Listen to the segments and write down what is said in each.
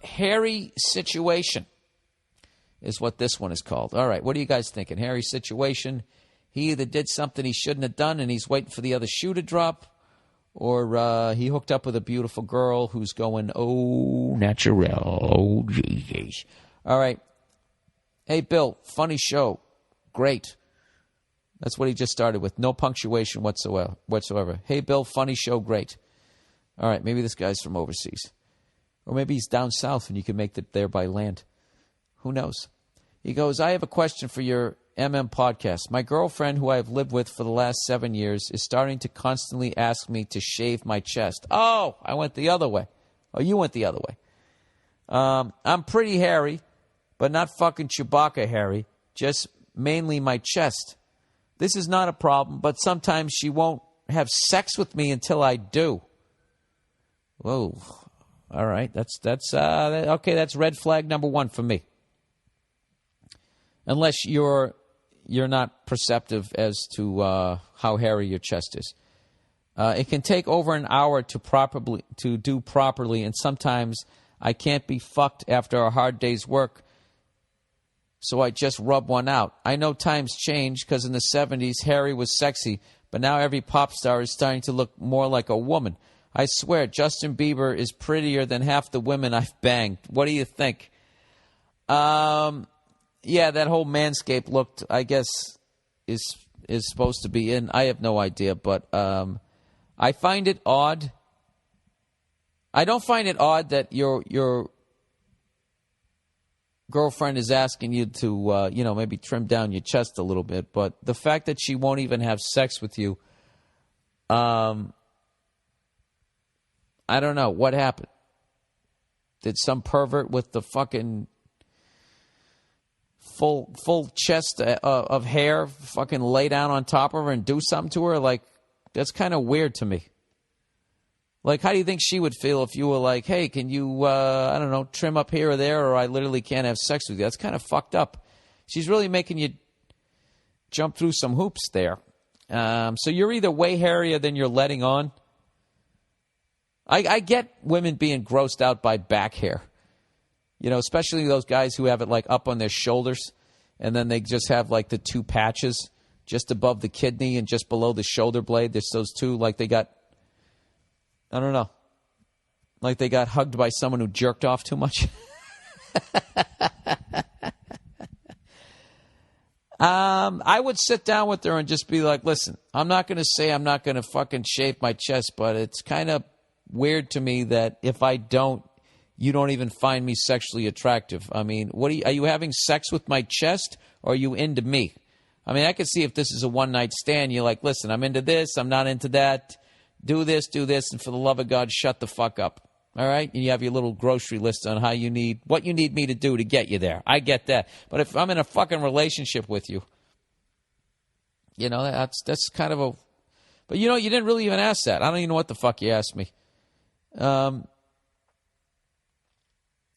Hairy situation is what this one is called. All right, what are you guys thinking? Hairy situation. He either did something he shouldn't have done and he's waiting for the other shoe to drop, or he hooked up with a beautiful girl who's going, oh, natural. Oh, jeez. All right. Hey, Bill, funny show. Great. That's what he just started with. No punctuation whatsoever. Hey, Bill, funny show. Great. All right, maybe this guy's from overseas. Or maybe he's down south and you can make it there by land. Who knows? He goes, I have a question for your MM podcast. My girlfriend, who I've lived with for the last 7 years, is starting to constantly ask me to shave my chest. Oh, I went the other way. Oh, you went the other way. I'm pretty hairy, but not fucking Chewbacca hairy, just mainly my chest. This is not a problem, but sometimes she won't have sex with me until I do. Whoa. All right, that's okay, that's red flag number 1 for me. Unless you're not perceptive as to how hairy your chest is. It can take over an hour to do properly, and sometimes I can't be fucked after a hard day's work, so I just rub one out. I know times change, because in the 70s, hairy was sexy, but now every pop star is starting to look more like a woman. I swear, Justin Bieber is prettier than half the women I've banged. What do you think? Yeah, that whole Manscaped look, I guess, is supposed to be in. I have no idea, but I find it odd. I don't find it odd that your girlfriend is asking you to, maybe trim down your chest a little bit, but the fact that she won't even have sex with you, I don't know. What happened? Did some pervert with the fucking full chest of hair fucking lay down on top of her and do something to her? Like, that's kind of weird to me. Like, how do you think she would feel if you were like, hey, can you, trim up here or there, or I literally can't have sex with you? That's kind of fucked up. She's really making you jump through some hoops there. So you're either way hairier than you're letting on. I get women being grossed out by back hair. You know, especially those guys who have it like up on their shoulders, and then they just have like the 2 patches just above the kidney and just below the shoulder blade. There's those 2, like they got, I don't know, like they got hugged by someone who jerked off too much. I would sit down with her and just be like, listen, I'm not going to say I'm not going to fucking shave my chest, but it's kind of weird to me that if I don't, you don't even find me sexually attractive. I mean, are you having sex with my chest, or are you into me? I mean, I can see if this is a one-night stand, you're like, listen, I'm into this, I'm not into that. Do this, and for the love of God, shut the fuck up. All right? And you have your little grocery list on what you need me to do to get you there. I get that. But if I'm in a fucking relationship with you, that's kind of a... But, you didn't really even ask that. I don't even know what the fuck you asked me.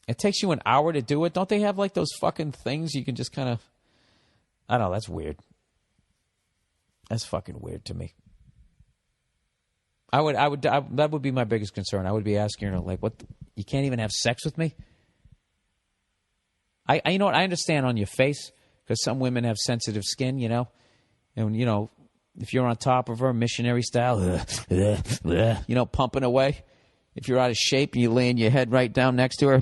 It takes you an hour to do it. Don't they have like those fucking things you can just kind of... I don't know. That's weird. That's fucking weird to me. That would be my biggest concern. I would be asking her, like, what? You can't even have sex with me? You know what? I understand on your face, because some women have sensitive skin, and if you're on top of her, missionary style, pumping away. If you're out of shape and you laying your head right down next to her,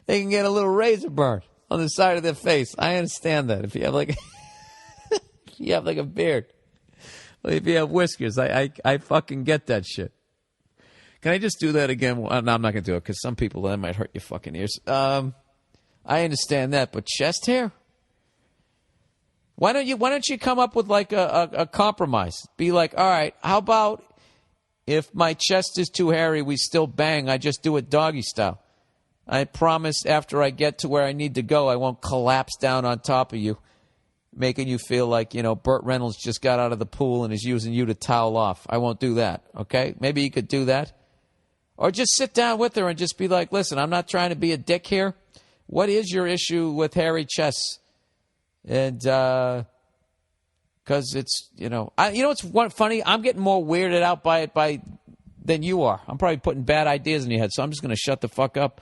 they can get a little razor burn on the side of their face. I understand that. If you have like a beard, or if you have whiskers, I fucking get that shit. Can I just do that again? No, I'm not going to do it, because some people, that might hurt your fucking ears. I understand that, but chest hair? Why don't you come up with like a compromise? Be like, all right, how about if my chest is too hairy, we still bang, I just do it doggy style. I promise after I get to where I need to go, I won't collapse down on top of you, making you feel like, Burt Reynolds just got out of the pool and is using you to towel off. I won't do that, okay? Maybe you could do that. Or just sit down with her and just be like, listen, I'm not trying to be a dick here. What is your issue with hairy chests? And because it's, it's funny. I'm getting more weirded out by it than you are. I'm probably putting bad ideas in your head, so I'm just going to shut the fuck up